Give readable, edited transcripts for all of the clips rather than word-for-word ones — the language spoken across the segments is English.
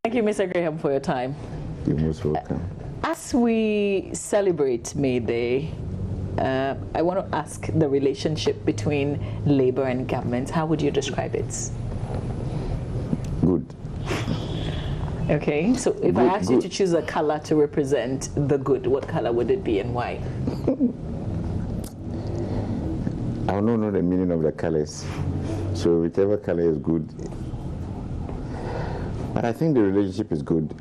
Thank you, Mr. Graham, for your time. You're most welcome. As we celebrate May Day, I want to ask the relationship between labor and government. How would you describe it? Good. Okay, so if I ask you to choose a color to represent the good, what color would it be and why? I don't know the meaning of the colors, so whichever color is good. But I think the relationship is good.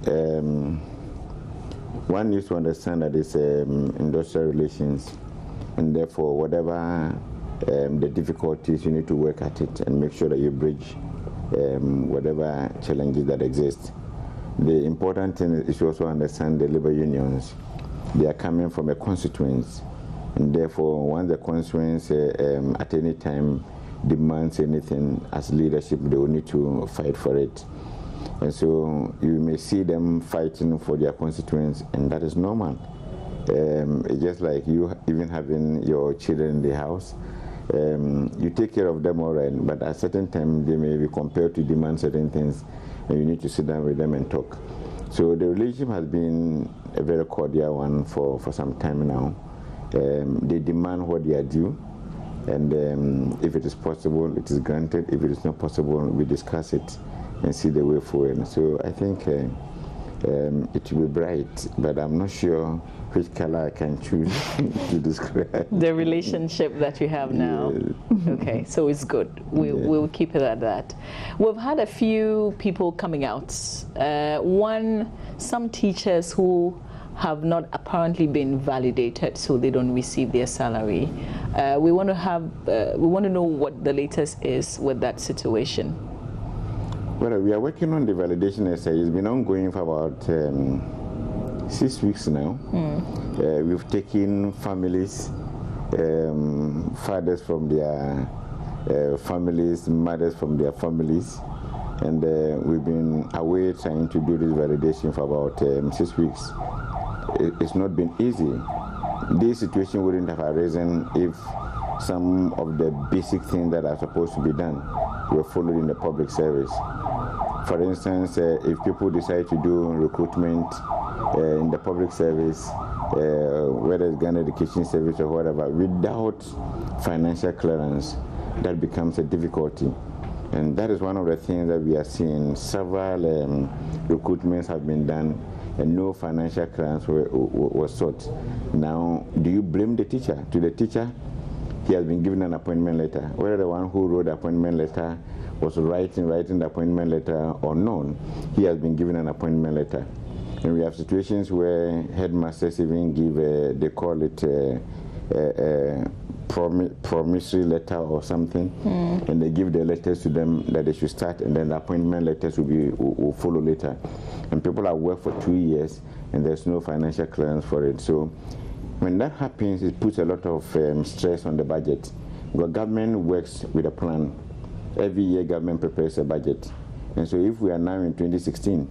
One needs to understand that it's industrial relations, and therefore whatever the difficulties, you need to work at it and make sure that you bridge whatever challenges that exist. The important thing is to also understand the labor unions. They are coming from a constituency, and therefore once the constituency at any time demands anything as leadership, they will need to fight for it. And so you may see them fighting for their constituents, and that is normal. It's just like you even having your children in the house. You take care of them all right, but at a certain time they may be compelled to demand certain things, and you need to sit down with them and talk. So the relationship has been a very cordial one for some time now. They demand what they are due, and if it is possible, it is granted. If it is not possible, we discuss it and see the way forward. So I think it will be bright, but I'm not sure which color I can choose to describe the relationship that you have now. Yeah. Okay, so it's good. We'll keep it at that. We've had a few people coming out. Some teachers who have not apparently been validated, so they don't receive their salary. We want to know what the latest is with that situation. Well, we are working on the validation essay. It's been ongoing for about 6 weeks now. We've taken families, fathers from their families, mothers from their families, and we've been away trying to do this validation for about 6 weeks. It's not been easy. This situation wouldn't have arisen if some of the basic things that are supposed to be done were followed in the public service. For instance, if people decide to do recruitment in the public service, whether it's Ghana Education Service or whatever, without financial clearance, that becomes a difficulty. And that is one of the things that we are seeing. Several recruitments have been done and no financial clearance was sought. Now, do you blame the teacher? To the teacher, he has been given an appointment letter. Whether the one who wrote the appointment letter was writing the appointment letter or not, he has been given an appointment letter. And we have situations where headmasters even give, they call it a promissory letter or something, and they give the letters to them that they should start, and then the appointment letters will follow later. And people have worked for 2 years, and there's no financial clearance for it. So when that happens, it puts a lot of stress on the budget. The government works with a plan. Every year government prepares a budget. And so if we are now in 2016,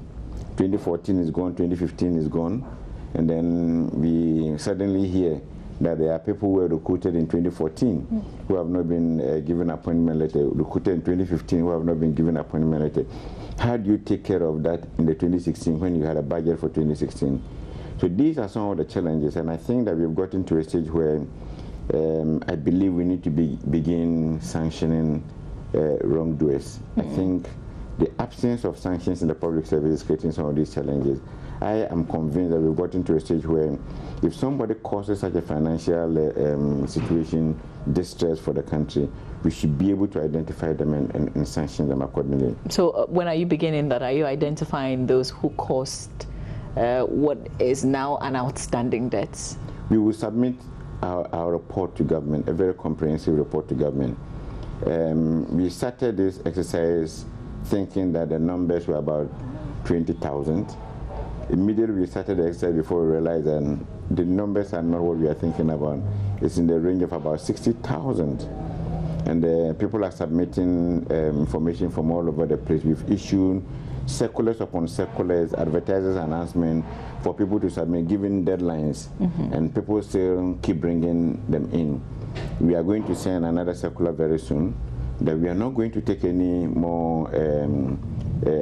2014 is gone, 2015 is gone, and then we suddenly hear that there are people who were recruited in 2014 who have not been given appointment letter, recruited in 2015 who have not been given appointment letter. How do you take care of that in the 2016 when you had a budget for 2016? So these are some of the challenges, and I think that we've gotten to a stage where I believe we need to begin sanctioning wrongdoers. I think the absence of sanctions in the public service is creating some of these challenges. I am convinced that we've gotten to a stage where if somebody causes such a financial situation, distress for the country, we should be able to identify them and sanction them accordingly. So when are you beginning that? Are you identifying those who caused what is now an outstanding debt? We will submit our report to government, a very comprehensive report to government. We started this exercise thinking that the numbers were about 20,000. Immediately we started the exercise before we realized that the numbers are not what we are thinking about. It's in the range of about 60,000. And people are submitting information from all over the place. We've issued circulars upon circulars, advertisers' announcements for people to submit, giving deadlines, and people still keep bringing them in. We are going to send another circular very soon that we are not going to take any more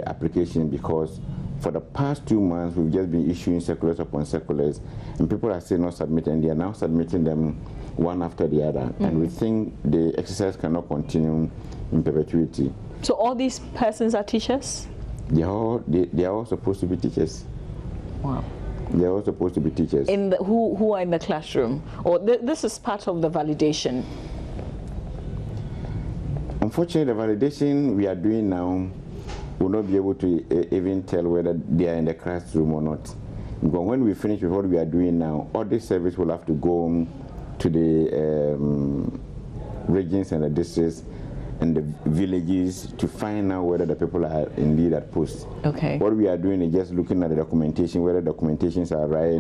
application because For the past 2 months, we've just been issuing circulars upon circulars, and people are still not submitting. They are now submitting them one after the other, and we think the exercise cannot continue in perpetuity. So all these persons are teachers? They are all supposed to be teachers. Wow. They are all supposed to be teachers. Who are in the classroom? Or this is part of the validation? Unfortunately, the validation we are doing now will not be able to even tell whether they are in the classroom or not. Because when we finish with what we are doing now, audit service will have to go to the regions and the districts and the villages to find out whether the people are indeed at post. Okay. What we are doing is just looking at the documentation, whether documentations are right,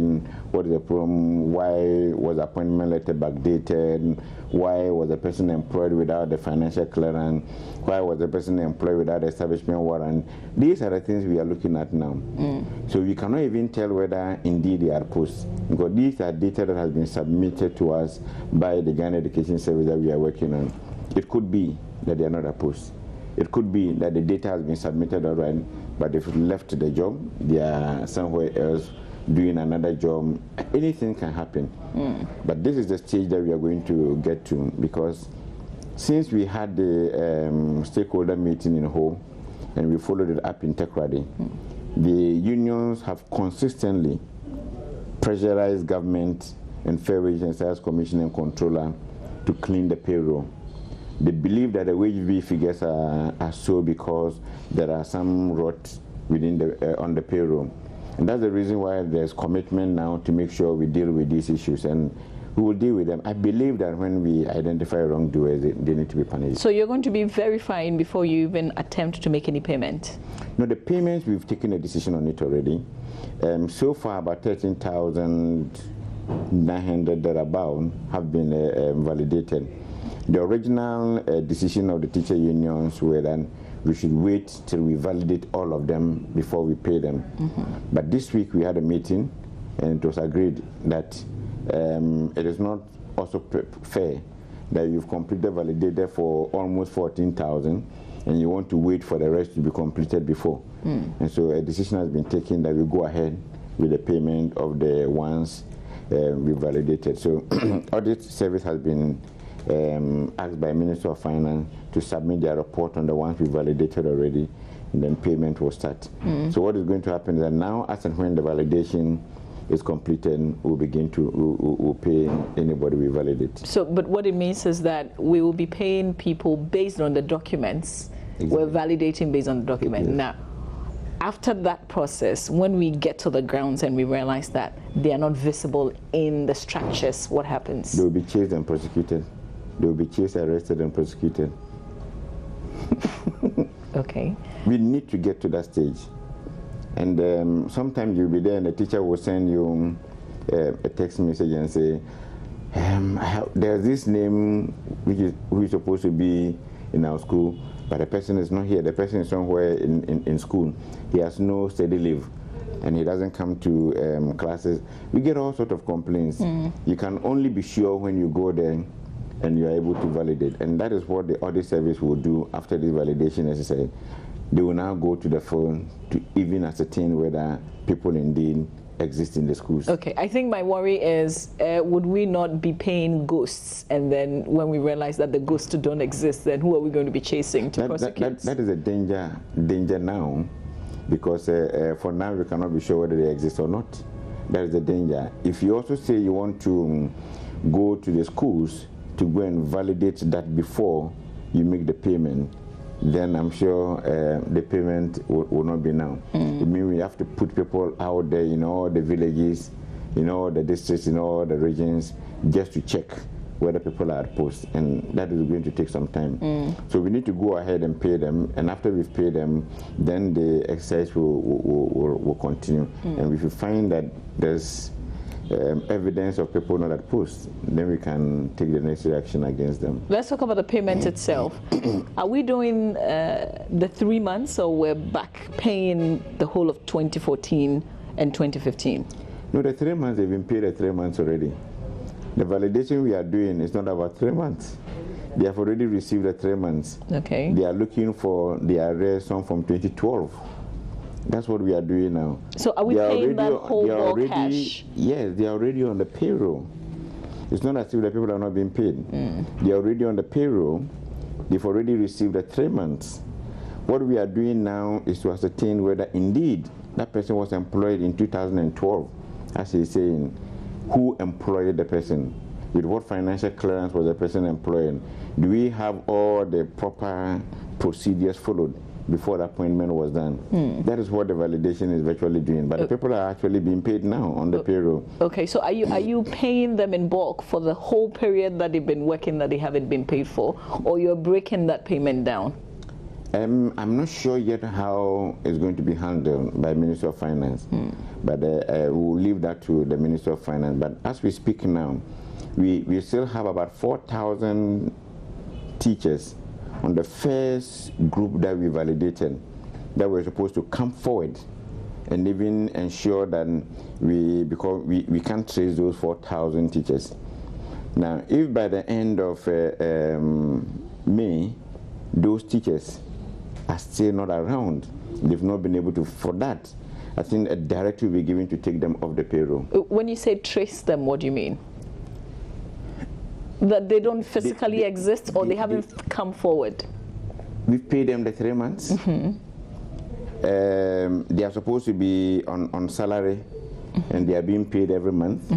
what is the problem, why was the appointment letter backdated, why was the person employed without the financial clearance, why was the person employed without the establishment warrant. These are the things we are looking at now. So we cannot even tell whether indeed they are at post, because these are data that has been submitted to us by the Ghana Education Service that we are working on. It could be that they are not at post. It could be that the data has been submitted already, but they've left the job, they are somewhere else doing another job. Anything can happen. But this is the stage that we are going to get to, because since we had the stakeholder meeting in Ho, and we followed it up in Tekrade, the unions have consistently pressurized government and Fair Wage and Sales Commission and Controller to clean the payroll. They believe that the wage bill figures are so because there are some rot within the on the payroll, and that's the reason why there's commitment now to make sure we deal with these issues, and we will deal with them. I believe that when we identify wrongdoers, they need to be punished. So you're going to be verifying before you even attempt to make any payment? No, the payments, we've taken a decision on it already. So far, about 13,900 thereabout have been validated. The original decision of the teacher unions were that we should wait till we validate all of them before we pay them. But this week we had a meeting, and it was agreed that it is not also fair that you've completed validated for almost 14,000 and you want to wait for the rest to be completed before. And so a decision has been taken that we go ahead with the payment of the ones we validated. So audit service has been asked by Minister of Finance to submit their report on the ones we validated already, and then payment will start. So what is going to happen is that now, as and when the validation is completed, we'll begin to we'll pay anybody we validate. So, but what it means is that we will be paying people based on the documents. Exactly. We're validating based on the document. Yes. Now, after that process, when we get to the grounds and we realize that they are not visible in the structures, what happens? They will be chased and prosecuted. They will be chased, arrested, and prosecuted. Okay. We need to get to that stage. And sometimes you'll be there and the teacher will send you a text message and say, there's this name who is supposed to be in our school, but the person is not here. The person is somewhere in school. He has no steady leave, and he doesn't come to classes. We get all sorts of complaints. You can only be sure when you go there and you are able to validate. And that is what the audit service will do after this validation exercise. They will now go to the phone to even ascertain whether people indeed exist in the schools. Okay, I think my worry is, would we not be paying ghosts, and then when we realize that the ghosts don't exist, then who are we going to be chasing to prosecute? That is a danger now, because for now we cannot be sure whether they exist or not. That is the danger. If you also say you want to go to the schools to go and validate that before you make the payment, then I'm sure the payment will not be now. It means we have to put people out there in all the villages, in all the districts, in all the regions, just to check whether people are at post, and that is going to take some time. So we need to go ahead and pay them, and after we've paid them, then the exercise will continue. And if we find that there's evidence of people not at post, then we can take the necessary action against them. Let's talk about the payment itself. Are we doing the 3 months, or we're back paying the whole of 2014 and 2015? No, the 3 months, they've been paid the 3 months already. The validation we are doing is not about 3 months. They have already received the 3 months. Okay. They are looking for the arrears, some from 2012. That's what we are doing now. So are we paying that whole bulk cash? Yes, they are already on the payroll. It's not as if the people are not being paid. They are already on the payroll. They've already received the 3 months. What we are doing now is to ascertain whether indeed that person was employed in 2012, as he's saying. Who employed the person? With what financial clearance was the person employed? Do we have all the proper procedures followed before the appointment was done? That is what the validation is virtually doing. But the people are actually being paid now on the payroll. Okay, so are you paying them in bulk for the whole period that they've been working that they haven't been paid for, or you're breaking that payment down? I'm not sure yet how it's going to be handled by Minister of Finance, but we'll leave that to the Minister of Finance. But as we speak now, we still have about 4,000 teachers on the first group that we validated that were supposed to come forward and even ensure that because we can't trace those 4,000 teachers. Now, if by the end of May, those teachers are still not around, they've not been able to, for that, I think a directive will be given to take them off the payroll. When you say trace them, what do you mean? That they don't physically exist, or they haven't come forward? We've paid them the 3 months. They are supposed to be on salary, and they are being paid every month.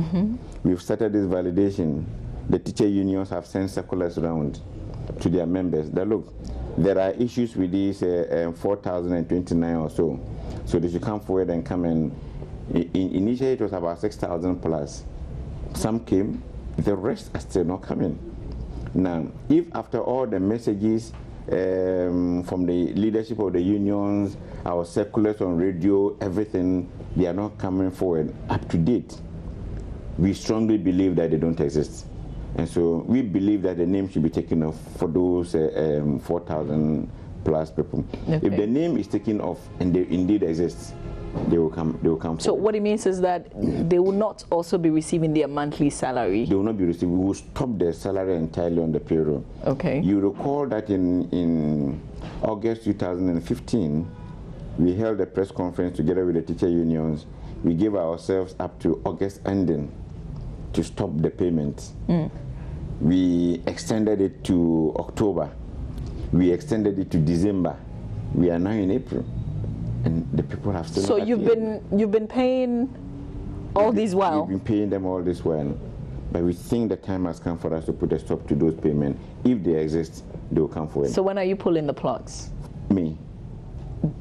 We've started this validation. The teacher unions have sent circulars around to their members that, look, there are issues with these 4,029 or so. So they should come forward and come and, initially it was about 6,000 plus. Some came, the rest are still not coming. Now, if after all the messages from the leadership of the unions, our circulars on radio, everything, they are not coming forward up to date, we strongly believe that they don't exist. And so we believe that the name should be taken off for those 4,000 plus people. Okay. If the name is taken off and they indeed exist, they will come forward. So what it means is that they will not also be receiving their monthly salary? They will not be receiving. We will stop their salary entirely on the payroll. Okay. You recall that in August 2015, we held a press conference together with the teacher unions. We gave ourselves up to August ending to stop the payments. We extended it to October. We extended it to December. We are now in April, and the people have still. So you've been paying all this while. We've been paying them all this while, but we think the time has come for us to put a stop to those payments. If they exist, they will come forward. So when are you pulling the plugs? May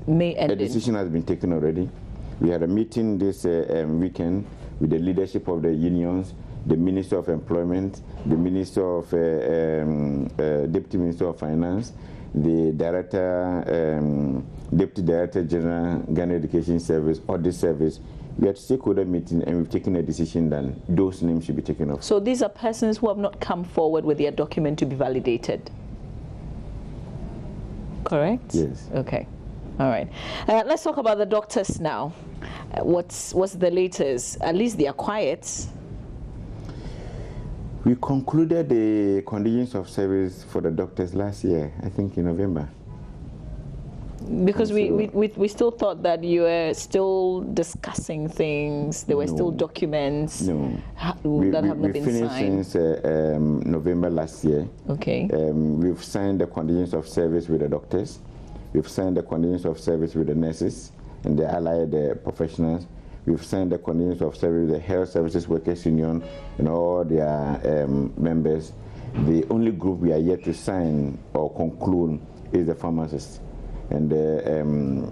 ending. A decision has been taken already. We had a meeting this weekend with the leadership of the unions, the Minister of Employment, the Minister of Deputy Minister of Finance, the Director, Deputy Director General, Ghana Education Service, Audit Service. We had a stakeholder meeting and we've taken a decision that those names should be taken off. So these are persons who have not come forward with their document to be validated. Correct? Yes. Okay. All right. Let's talk about the doctors now. What's the latest? At least they are quiet. We concluded the conditions of service for the doctors last year, I think in November. Because we still thought that you were still discussing things. There were still documents that have not been signed. We finished since November last year. Okay. We've signed the conditions of service with the doctors. We've signed the conditions of service with the nurses and the allied professionals. We've signed the conditions of service with the Health Services Workers Union and all their members. The only group we are yet to sign or conclude is the pharmacists. And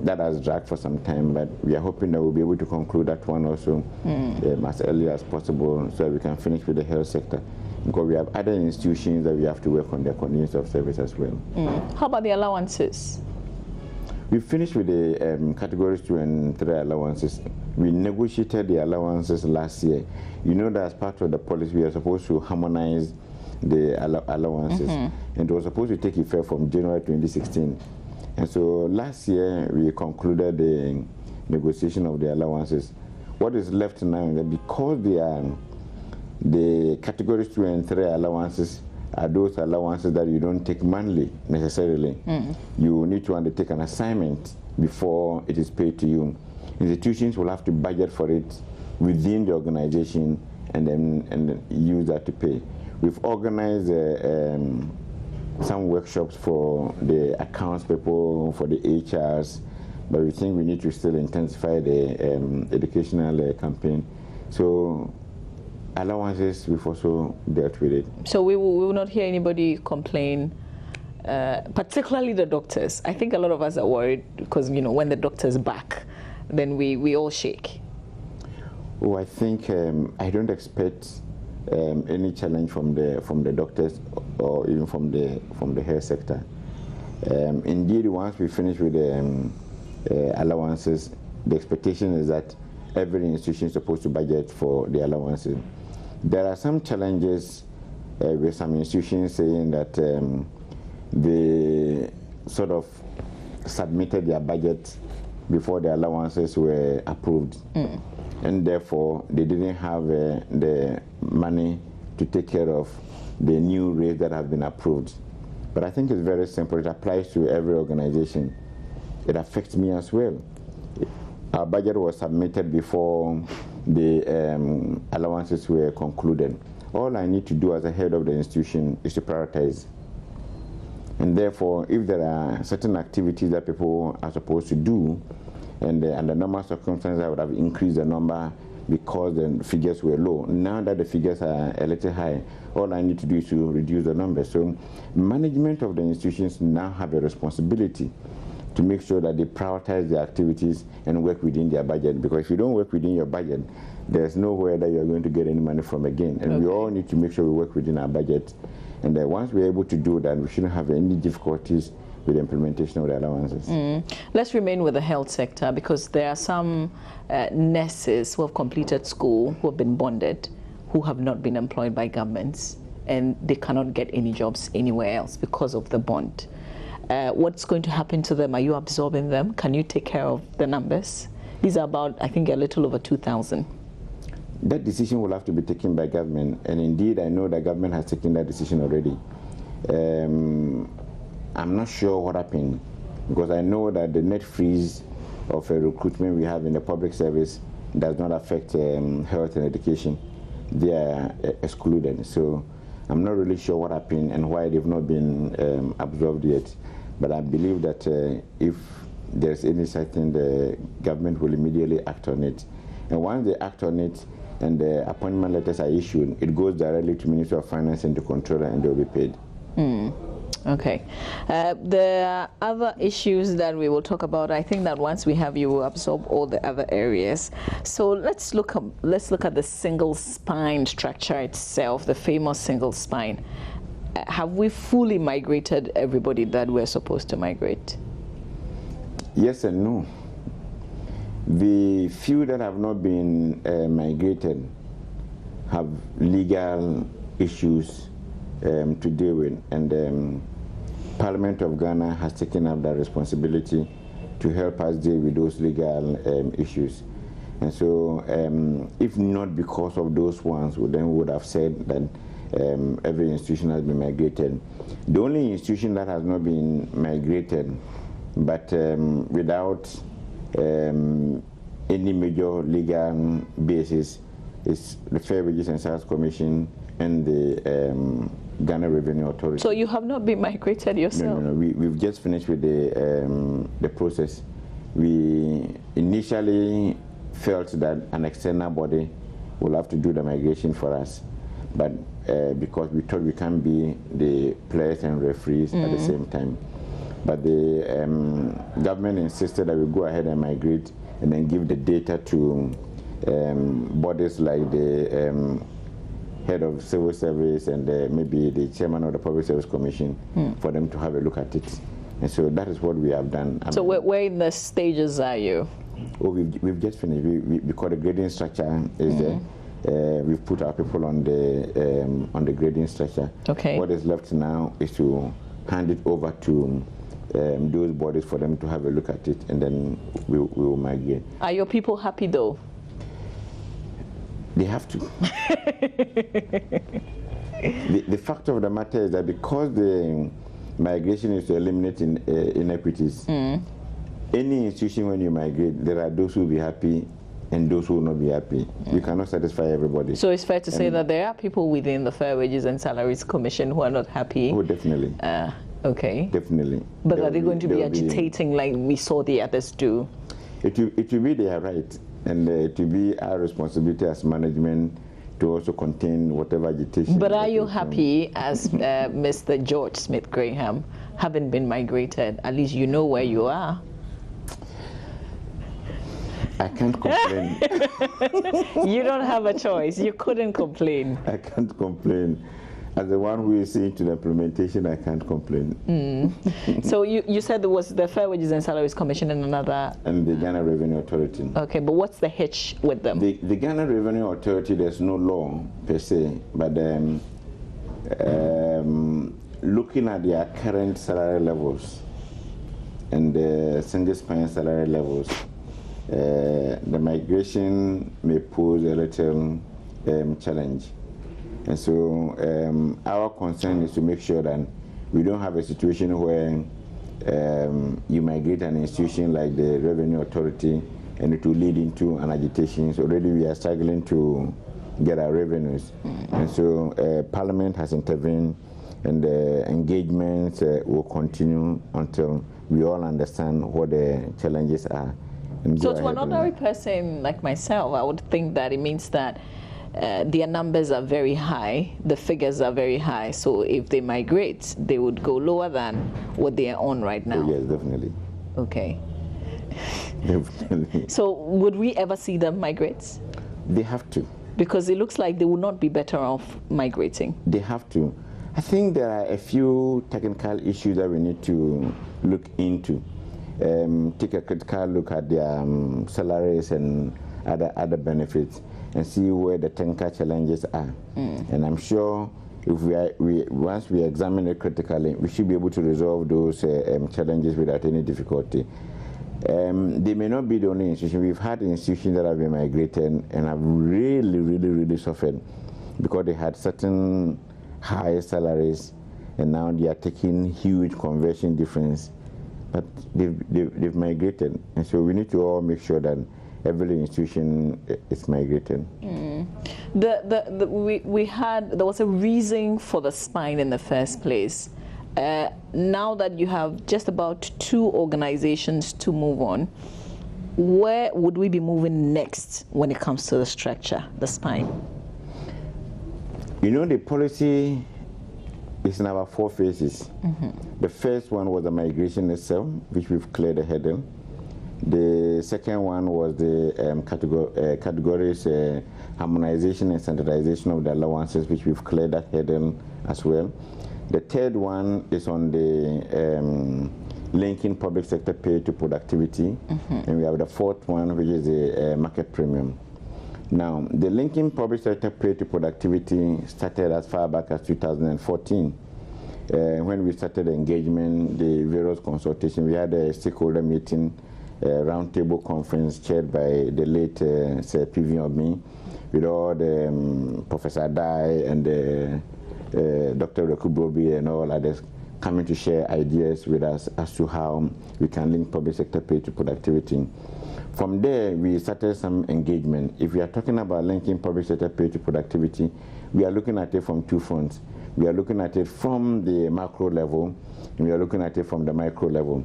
that has dragged for some time, but we are hoping that we'll be able to conclude that one also as early as possible so that we can finish with the health sector. Because we have other institutions that we have to work on their conditions of service as well. How about the allowances? We finished with the categories 2 and 3 allowances. We negotiated the allowances last year. You know that as part of the policy, we are supposed to harmonize the allowances. And it was supposed to take effect from January 2016. And so last year, we concluded the negotiation of the allowances. What is left now is that because the categories 2 and 3 allowances are those allowances that you don't take monthly necessarily. You need to undertake an assignment before it is paid to you. Institutions will have to budget for it within the organization and then use that to pay. We've organized some workshops for the accounts people, for the HRs, but we think we need to still intensify the educational campaign. So allowances, we've also dealt with it. So we will not hear anybody complain, particularly the doctors. I think a lot of us are worried because, you know, when the doctor's back, then we all shake. Oh, I think I don't expect any challenge from the doctors or even from the health sector. Indeed, once we finish with the allowances, the expectation is that every institution is supposed to budget for the allowances. There are some challenges with some institutions saying that they sort of submitted their budget before the allowances were approved. And therefore they didn't have the money to take care of the new rates that have been approved. But I think it's very simple. It applies to every organization. It affects me as well. Our budget was submitted before the allowances were concluded. All I need to do as a head of the institution is to prioritize. And therefore, if there are certain activities that people are supposed to do, and under normal circumstances, I would have increased the number because the figures were low. Now that the figures are a little high, all I need to do is to reduce the numbers. So management of the institutions now have a responsibility to make sure that they prioritize their activities and work within their budget. Because if you don't work within your budget, there's nowhere that you're going to get any money from again. And we all need to make sure we work within our budget. And once we're able to do that, we shouldn't have any difficulties with the implementation of the allowances. Let's remain with the health sector, because there are some nurses who have completed school, who have been bonded, who have not been employed by governments, and they cannot get any jobs anywhere else because of the bond. What's going to happen to them? Are you absorbing them? Can you take care of the numbers? These are about, I think, a little over 2,000. That decision will have to be taken by government, and indeed I know the government has taken that decision already. I'm not sure what happened, because I know that the net freeze of recruitment we have in the public service does not affect health and education. They are excluded. So I'm not really sure what happened and why they've not been absorbed yet. But I believe that if there's any such thing, the government will immediately act on it. And once they act on it and the appointment letters are issued, it goes directly to Ministry of Finance and the Controller, and they'll be paid. Okay. There are other issues that we will talk about. I think that once we have you, will absorb all the other areas. So let's look at the single spine structure itself, the famous single spine. Have we fully migrated everybody that we're supposed to migrate? Yes and no. The few that have not been migrated have legal issues to deal with, and Parliament of Ghana has taken up that responsibility to help us deal with those legal issues. And so if not because of those ones, we then would have said that every institution has been migrated. The only institution that has not been migrated, but without any major legal basis, is the Fair Wages and Salaries Commission and the Ghana Revenue Authority. So you have not been migrated yourself? No. We've just finished with the process. We initially felt that an external body will have to do the migration for us, but because we thought we can't be the players and referees at the same time. But the government insisted that we go ahead and migrate and then give the data to bodies like the head of civil service and maybe the chairman of the Public Service Commission for them to have a look at it. And so that is what we have done. So where in the stages are you? Oh, we've just finished. Because the grading structure is there. We've put our people on the grading structure. Okay. What is left now is to hand it over to those bodies for them to have a look at it, and then we will migrate. Are your people happy though? They have to. The fact of the matter is that because the migration is to eliminate inequities, any institution when you migrate, there are those who will be happy and those who will not be happy. You cannot satisfy everybody. So it's fair to say that there are people within the Fair Wages and Salaries Commission who are not happy? Oh, definitely. Okay. Definitely. But are they going to be agitating like we saw the others do? It will be their right, and it will be our responsibility as management to also contain whatever agitation. But are you happy as Mr. George Smith Graham, having been migrated? At least you know where you are. I can't complain. You don't have a choice. You couldn't complain. I can't complain. As the one who is seeing to the implementation, I can't complain. So you said there was the Fair Wages and Salaries Commission and another... And the Ghana Revenue Authority. Okay, but what's the hitch with them? The Ghana Revenue Authority, there's no law per se, but looking at their current salary levels and the single spine salary levels, the migration may pose a little challenge. And so our concern is to make sure that we don't have a situation where you migrate an institution like the Revenue Authority and it will lead into an agitation. So already we are struggling to get our revenues. And so Parliament has intervened, and the engagements will continue until we all understand what the challenges are. So to an ordinary person like myself, I would think that it means that their numbers are very high, the figures are very high, so if they migrate, they would go lower than what they are on right now. Oh, yes, definitely. Okay. Definitely. So would we ever see them migrate? They have to. Because it looks like they would not be better off migrating. They have to. I think there are a few technical issues that we need to look into. Take a critical look at their salaries and other benefits, and see where the technical challenges are. And I'm sure if once we examine it critically, we should be able to resolve those challenges without any difficulty. They may not be the only institution. We've had institutions that have been migrated and have really suffered because they had certain high salaries, and now they are taking huge conversion difference. But they've migrated, and so we need to all make sure that every institution is migrated. There was a reason for the spine in the first place. Now that you have just about 2 organizations to move on, where would we be moving next when it comes to the structure, the spine? You know, the policy is in about 4 phases. The first one was the migration itself, which we've cleared the hurdle. The second one was the categories harmonization and standardization of the allowances, which we've cleared that hurdle as well. The third one is on the linking public sector pay to productivity, and we have the fourth one, which is the market premium. Now, the linking public sector pay to productivity started as far back as 2014. When we started the engagement, the various consultation, we had a stakeholder meeting, roundtable conference chaired by the late Sir P.V. Omi, with all the Professor Dai and Dr. Rekubobi and all others coming to share ideas with us as to how we can link public sector pay to productivity. From there, we started some engagement. If we are talking about linking public sector pay to productivity, we are looking at it from 2 fronts. We are looking at it from the macro level, and we are looking at it from the micro level.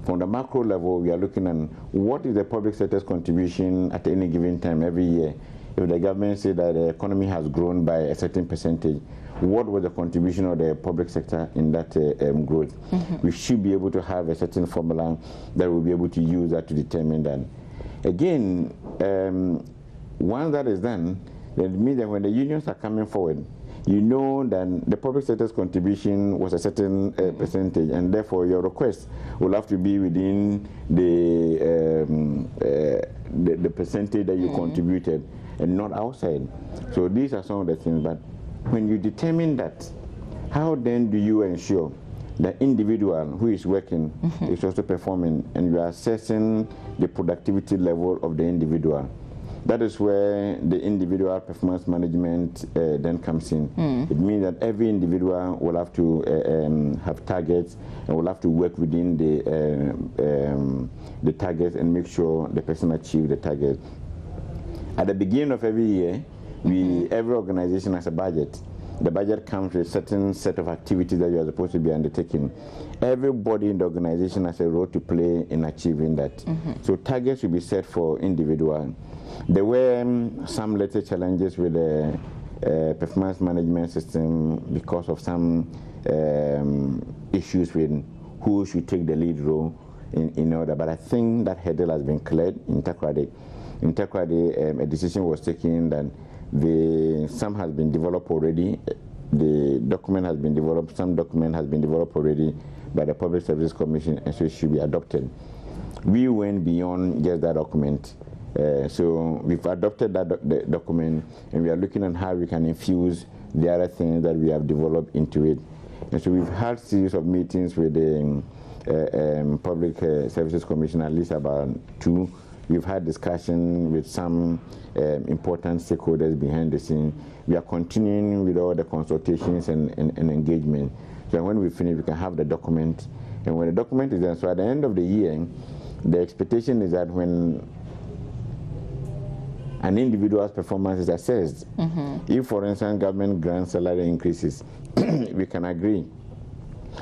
From the macro level, we are looking at what is the public sector's contribution at any given time every year. If the government says that the economy has grown by a certain percentage, what was the contribution of the public sector in that growth? We should be able to have a certain formula that we'll be able to use that to determine that. Again, once that is done, that means that when the unions are coming forward, you know that the public sector's contribution was a certain percentage, and therefore your request will have to be within the percentage that you contributed, and not outside. So these are some of the things. But when you determine that, how then do you ensure the individual who is working is also performing, and you are assessing the productivity level of the individual? That is where the individual performance management then comes in. It means that every individual will have to have targets and will have to work within the targets and make sure the person achieves the target. At the beginning of every year, every organization has a budget. The budget comes with a certain set of activities that you are supposed to be undertaking. Everybody in the organization has a role to play in achieving that. So targets will be set for individuals. There were some later challenges with the performance management system because of some issues with who should take the lead role in order. But I think that hurdle has been cleared in Takoradi. In Takoradi, a decision was taken that some has been developed already. The document has been developed. Some document has been developed already by the Public Service Commission, and so it should be adopted. We went beyond just that document. So we've adopted that document, and we are looking at how we can infuse the other things that we have developed into it. And so we've had a series of meetings with the Public Services Commission, at least about 2. We've had discussion with some important stakeholders behind the scene. We are continuing with all the consultations and engagement. So when we finish, we can have the document. And when the document is done, so at the end of the year, the expectation is that when an individual's performance is assessed, if, for instance, government grants salary increases, we can agree.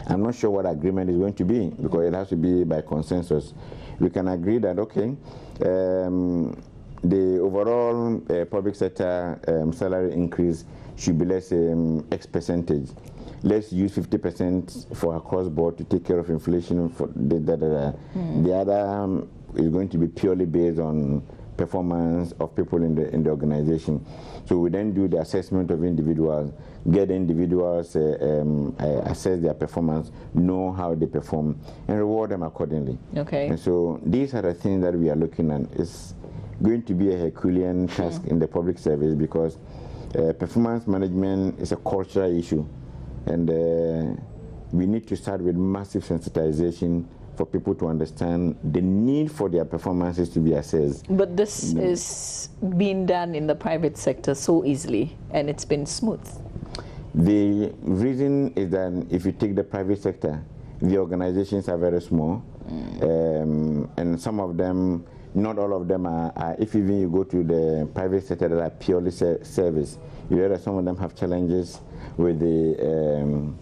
I'm not sure what agreement is going to be because it has to be by consensus. We can agree that, okay, the overall public sector salary increase should be less X percentage. Let's use 50% for across board to take care of inflation. For the other is going to be purely based on performance of people in the organization. So we then do the assessment of individuals, get individuals, assess their performance, know how they perform, and reward them accordingly. Okay. And so these are the things that we are looking at. It's going to be a Herculean task in the public service because performance management is a cultural issue, and we need to start with massive sensitization for people to understand the need for their performances to be assessed. But this is being done in the private sector so easily, and it's been smooth. The reason is that if you take the private sector, the organizations are very small, and some of them, not all of them are, if even you go to the private sector that are purely service, you hear that some of them have challenges with the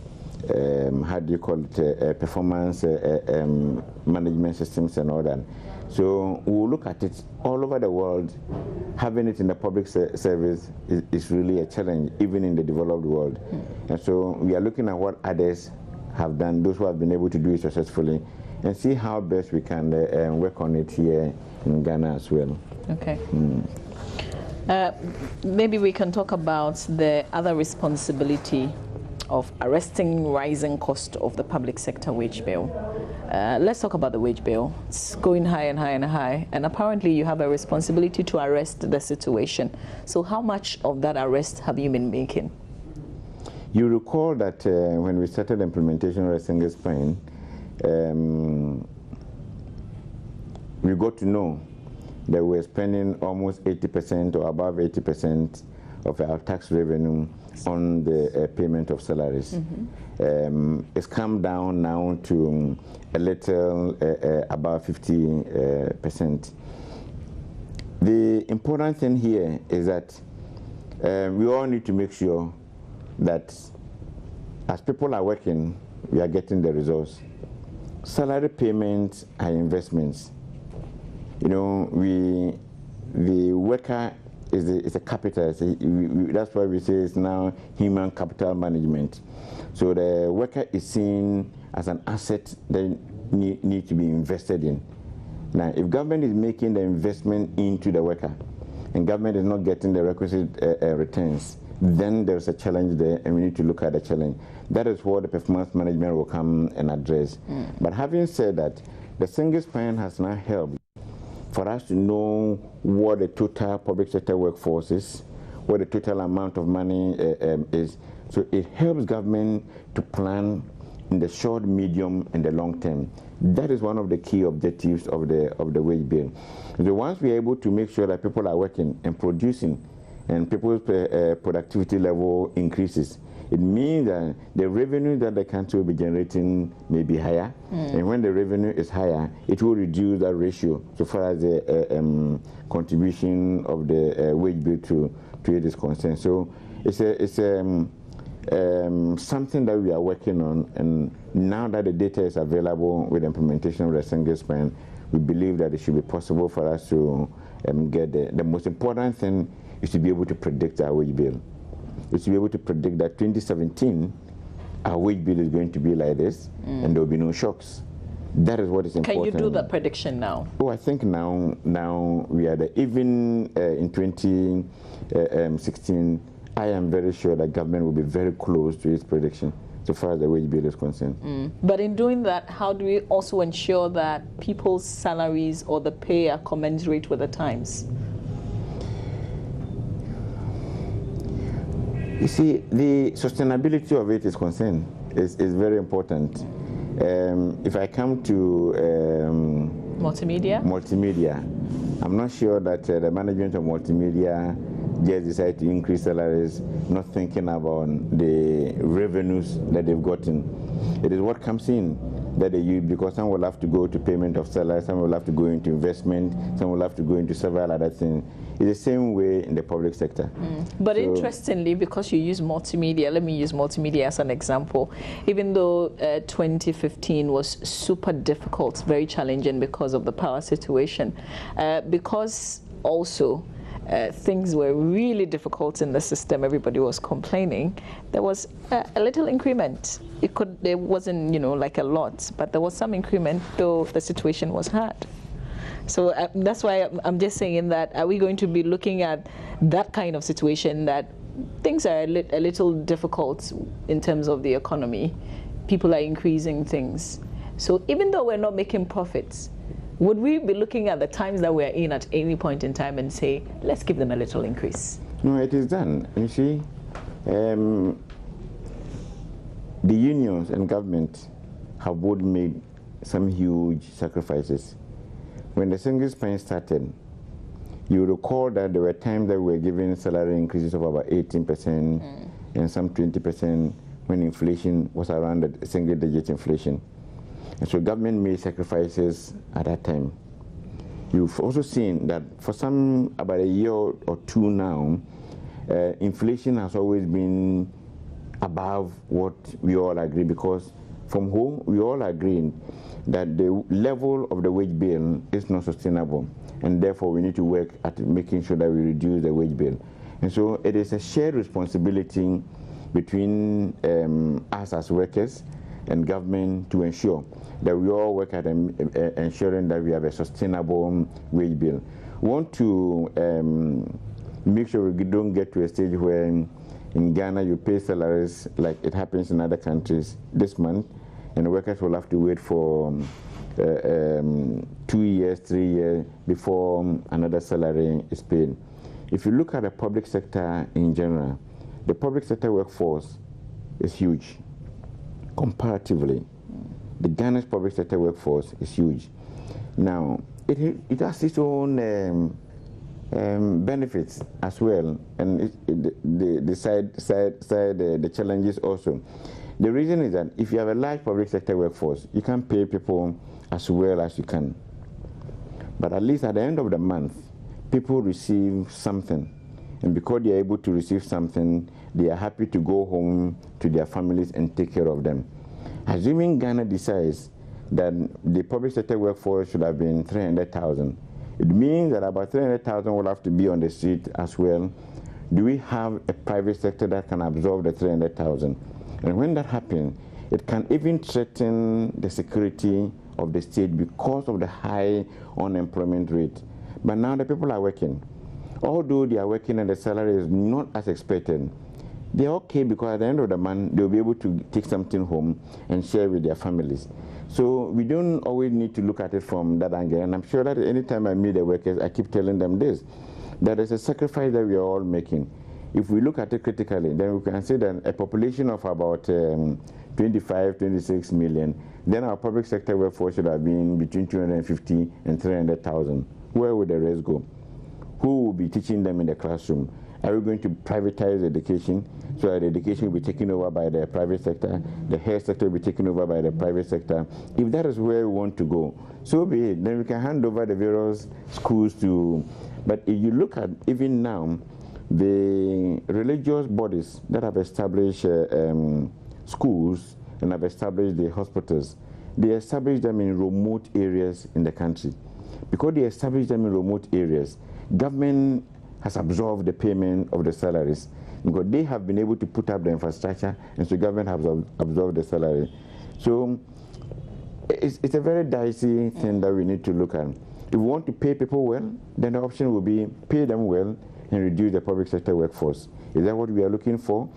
how do you call it, performance management systems and all that. So we'll look at it all over the world. Having it in the public service is really a challenge, even in the developed world. And so we are looking at what others have done, those who have been able to do it successfully, and see how best we can work on it here in Ghana as well. Okay. Maybe we can talk about the other responsibility of arresting rising cost of the public sector wage bill. Let's talk about the wage bill. It's going high and high and high, and apparently you have a responsibility to arrest the situation. So how much of that arrest have you been making? You recall that when we started implementation of a single spine, we got to know that we're spending almost 80% or above 80% of our tax revenue on the payment of salaries. It's come down now to a little about 50%. The important thing here is that we all need to make sure that as people are working, we are getting the results. Salary payments are investments. You know, the worker is a capital. That's why we say it's now human capital management. So the worker is seen as an asset that need to be invested in. Now, if government is making the investment into the worker and government is not getting the requisite returns, then there's a challenge there, and we need to look at the challenge. That is what the performance management will come and address. But having said that, the single spine has now helped for us to know what the total public sector workforce is, what the total amount of money is. So it helps government to plan in the short, medium, and the long term. That is one of the key objectives of the wage bill. So once we are able to make sure that people are working and producing, and people's productivity level increases, it means that the revenue that the country will be generating may be higher, and when the revenue is higher, it will reduce that ratio so far as the contribution of the wage bill to it is concerned. So it's something that we are working on, and now that the data is available with the implementation of the single spine, we believe that it should be possible for us to get there. The most important thing is to be able to predict our wage bill. Is to be able to predict that 2017, our wage bill is going to be like this, and there will be no shocks. That is what is important. Can you do that prediction now? Oh, I think now we are there. Even in 2016, I am very sure that government will be very close to its prediction so far as the wage bill is concerned. But in doing that, how do we also ensure that people's salaries or the pay are commensurate with the times? You see, the sustainability of it is concerned is very important. If I come to multimedia, I'm not sure that the management of multimedia just decided to increase salaries, not thinking about the revenues that they've gotten. It is what comes in that they use, because some will have to go to payment of salaries, some will have to go into investment, some will have to go into several other things. It's the same way in the public sector. But so, interestingly, because you use multimedia, let me use multimedia as an example. Even though 2015 was super difficult, very challenging because of the power situation, because also things were really difficult in the system, everybody was complaining, there was a little increment. There wasn't, like a lot, but there was some increment, though the situation was hard. So that's why I'm just saying that, are we going to be looking at that kind of situation, that things are a little difficult in terms of the economy, people are increasing things. So even though we're not making profits, would we be looking at the times that we're in at any point in time and say, let's give them a little increase? No, it is done. You see, the unions and government have both made some huge sacrifices. When the single spine started, you recall that there were times that we were giving salary increases of about 18% and some 20% when inflation was around the single-digit inflation. And so government made sacrifices at that time. You've also seen that for about a year or two now, inflation has always been above what we all agree, because from home we all agree that the level of the wage bill is not sustainable, and therefore we need to work at making sure that we reduce the wage bill. And so it is a shared responsibility between us as workers and government to ensure that we all work at ensuring that we have a sustainable wage bill. We want to make sure we don't get to a stage where in Ghana you pay salaries like it happens in other countries this month, and the workers will have to wait for 2 years, 3 years before another salary is paid. If you look at the public sector in general, the public sector workforce is huge comparatively. The Ghana's public sector workforce is huge. Now, it has its own benefits as well, and the challenges also. The reason is that if you have a large public sector workforce, you can pay people as well as you can. But at least at the end of the month, people receive something. And because they are able to receive something, they are happy to go home to their families and take care of them. Assuming Ghana decides that the public sector workforce should have been 300,000, it means that about 300,000 will have to be on the street as well. Do we have a private sector that can absorb the 300,000? And when that happens, it can even threaten the security of the state because of the high unemployment rate. But now the people are working. Although they are working and the salary is not as expected, they're okay, because at the end of the month, they'll be able to take something home and share with their families. So we don't always need to look at it from that angle. And I'm sure that anytime I meet the workers, I keep telling them this, that there's a sacrifice that we are all making. If we look at it critically, then we can say that a population of about 25, 26 million, then our public sector workforce should have been between 250 and 300,000. Where would the rest go? Who will be teaching them in the classroom? Are we going to privatize education so that education will be taken over by the private sector, the health sector will be taken over by the private sector? If that is where we want to go, so be it. Then we can hand over the various schools to, but if you look at even now, the religious bodies that have established schools and have established the hospitals, they establish them in remote areas in the country. Because they establish them in remote areas, government has absorbed the payment of the salaries because they have been able to put up the infrastructure, and so government has absorbed the salary. So it's a very dicey thing that we need to look at. If we want to pay people well, then the option will be pay them well and reduce the public sector workforce. Is that what we are looking for?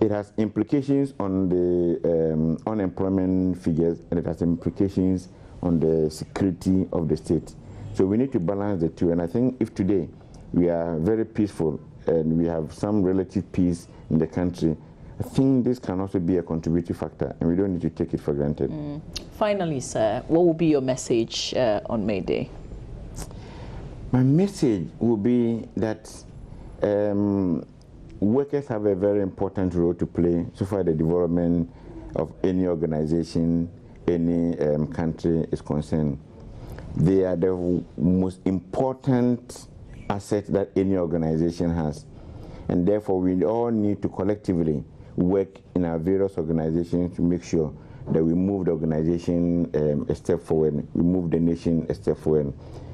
It has implications on the unemployment figures, and it has implications on the security of the state. So we need to balance the two, and I think if today we are very peaceful and we have some relative peace in the country, I think this can also be a contributing factor, and we don't need to take it for granted. Finally, sir, what will be your message on May Day? My message will be that workers have a very important role to play so far the development of any organization, any country is concerned. They are the most important asset that any organization has, and therefore we all need to collectively work in our various organizations to make sure that we move the organization a step forward, we move the nation a step forward.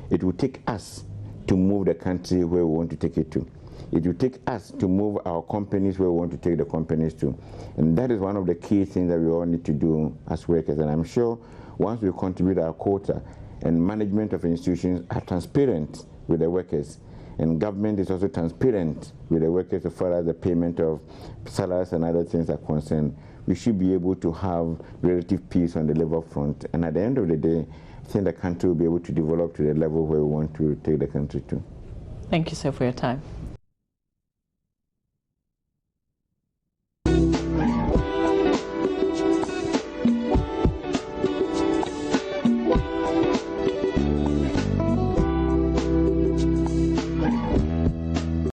It will take us to move the country where we want to take it to. It will take us to move our companies where we want to take the companies to. And that is one of the key things that we all need to do as workers. And I'm sure once we contribute our quota and management of institutions are transparent with the workers, and government is also transparent with the workers as far as the payment of salaries and other things are concerned, we should be able to have relative peace on the labor front. And at the end of the day, I think the country will be able to develop to the level where we want to take the country to. Thank you, sir, for your time.